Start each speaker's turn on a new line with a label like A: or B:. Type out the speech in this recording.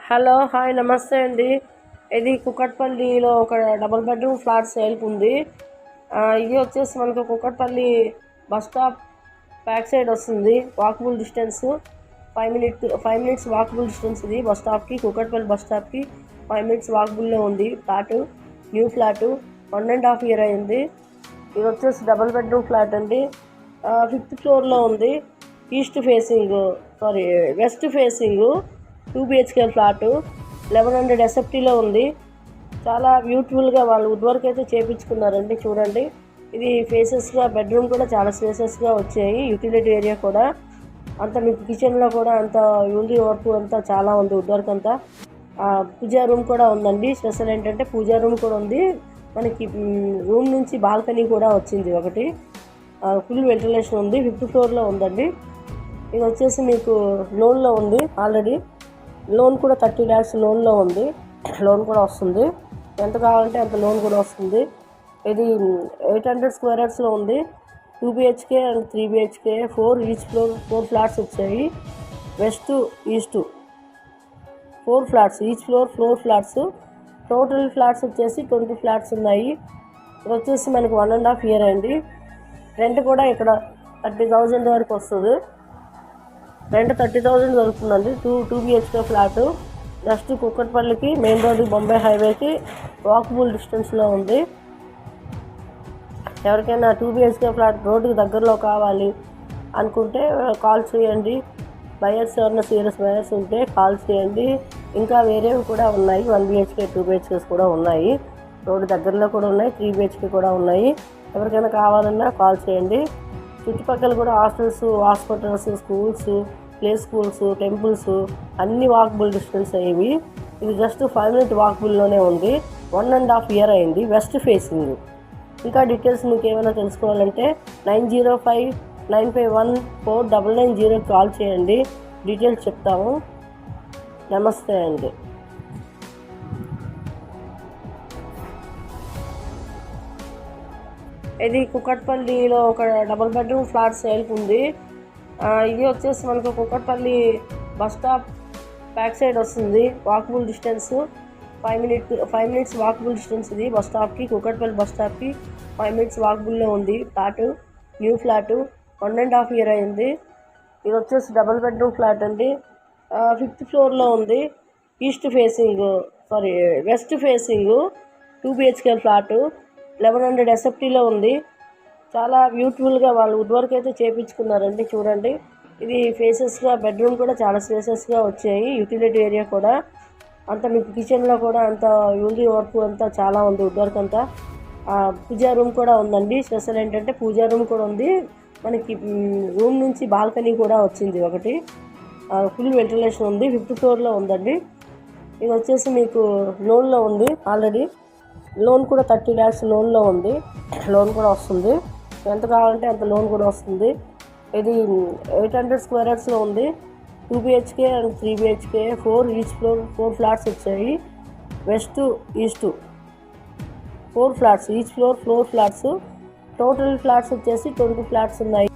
A: Hello hi నమస్తే అండి. ఇది కుకట్పల్లిలో ఒక డబుల్ బెడ్రూమ్ ఫ్లాట్ సేల్కి ఉంది. ఇది వచ్చేసి మనకు Kukatpally bus stop back side వస్తుంది. Walkable distance 5 minutes walkable distance. ఇది బస్ స్టాప్కి, కుకట్పల్లి బస్ స్టాప్కి 5 minutes వాకబుల్లో ఉంది. ఫ్లాట్ న్యూ ఫ్లాట్ 1.5 year అయింది. ఇది వచ్చేసి డబుల్ బెడ్రూమ్ ఫ్లాట్ అండి. 5th floorలో ఉంది. వెస్ట్ ఫేసింగ్ 2 BHK ఫ్లాట్ 1100 SFTలో ఉంది. చాలా బ్యూటిఫుల్గా వాళ్ళు వుడ్ వర్క్ అయితే చేయించుకున్నారండి. చూడండి, ఇది ఫేసెస్గా బెడ్రూమ్ కూడా చాలా స్పేసెస్గా వచ్చాయి. యూటిలిటీ ఏరియా కూడా అంత మీకు కిచెన్లో కూడా అంత ఉంది. వర్క్ అంతా చాలా ఉంది, వుడ్ వర్క్ అంతా. పూజా రూమ్ కూడా ఉందండి. స్పెషల్ ఏంటంటే పూజా రూమ్ కూడా ఉంది. మనకి రూమ్ నుంచి బాల్కనీ కూడా వచ్చింది ఒకటి. ఫుల్ వెంటిలేషన్ ఉంది. 5th floorలో ఉందండి. ఇది వచ్చేసి మీకు లోన్లో ఉంది. ఆల్రెడీ లోన్ కూడా 30 lakhs లోన్లో ఉంది. లోన్ కూడా వస్తుంది. ఎంత కావాలంటే అంత లోన్ కూడా వస్తుంది. ఇది 800 square yardsలో ఉంది. 2 BHK and 3 BHK 4 each floor 4 flats వచ్చాయి. West east 4 flats, each floor 4 flats. Total flats వచ్చేసి 20 ఫ్లాట్స్ ఉన్నాయి. ఇది వచ్చేసి మనకు 1.5 year అయింది. రెంట్ కూడా ఇక్కడ 30,000 వరకు వస్తుంది. రెంట్ 30,000 దొరుకుతుందండి. 2 BHK ఫ్లాట్ జస్ట్ కుక్కట్పల్లికి, మెయిన్ రోడ్డు, బొంబాయి హైవేకి వాకబుల్ డిస్టెన్స్లో ఉంది. ఎవరికైనా 2 BHK ఫ్లాట్ రోడ్డుకి దగ్గరలో కావాలి అనుకుంటే కాల్ చేయండి. బయర్స్ ఎవరైనా సీరియస్ బయర్స్ ఉంటే కాల్ చేయండి. ఇంకా వేరేవి కూడా ఉన్నాయి. 1 BHK 2 BHKs కూడా ఉన్నాయి. రోడ్డు దగ్గరలో కూడా ఉన్నాయి. 3 BHK కూడా ఉన్నాయి. ఎవరికైనా కావాలన్నా కాల్ చేయండి. చుట్టుపక్కల కూడా hostels, hospitals, schools, play schools, temples అన్నీ వాకబుల్ డిస్టెన్స్ అయ్యేవి. ఇది జస్ట్ 5 minute వాకబుల్లోనే ఉంది. 1.5 year అయింది. West facing. ఇంకా డీటెయిల్స్ మీకు ఏమైనా తెలుసుకోవాలంటే 9059514990 కాల్ చేయండి. డీటెయిల్స్ చెప్తాము. నమస్తే అండి. ఇది కుకట్పల్లిలో ఒక డబుల్ బెడ్రూమ్ ఫ్లాట్ సేల్కి ఉంది. ఇది వచ్చేసి మనకు Kukatpally bus stop back side వస్తుంది. Walkable distance 5 minutes walkable distance. ఇది బస్ స్టాప్కి, కుకట్పల్లి బస్ స్టాప్కి 5 minutes వాకబుల్లో ఉంది. ఫ్లాట్ న్యూ ఫ్లాట్ 1.5 year అయింది. ఇది వచ్చేసి డబుల్ బెడ్రూమ్ ఫ్లాట్ అండి. 5th floorలో ఉంది. వెస్ట్ ఫేసింగ్ 2 BHK ఫ్లాట్ 1100 SFTలో ఉంది. చాలా బ్యూటిఫుల్గా వాళ్ళు వుడ్ వర్క్ అయితే చేయించుకున్నారండి. చూడండి, ఇది ఫేసెస్గా బెడ్రూమ్ కూడా చాలా స్పేసెస్గా వచ్చాయి. యూటిలిటీ ఏరియా కూడా అంత మీకు కిచెన్లో కూడా అంత ఉంది. వర్క్ అంతా చాలా ఉంది, వుడ్ వర్క్ అంతా. పూజా రూమ్ కూడా ఉందండి. స్పెషల్ ఏంటంటే పూజా రూమ్ కూడా ఉంది. మనకి రూమ్ నుంచి బాల్కనీ కూడా వచ్చింది ఒకటి. ఫుల్ వెంటిలేషన్ ఉంది. 5th floorలో ఉందండి. ఇది వచ్చేసి మీకు లోన్లో ఉంది. ఆల్రెడీ లోన్ కూడా 30 lakhs లోన్లో ఉంది. లోన్ కూడా వస్తుంది. ఎంత కావాలంటే అంత లోన్ కూడా వస్తుంది. ఇది 800 square yardsలో ఉంది. 2 BHK and 3 BHK 4 each floor 4 flats వచ్చాయి. West east 4 flats, each floor 4 flats. Total flats వచ్చేసి 20 ఫ్లాట్స్ ఉన్నాయి.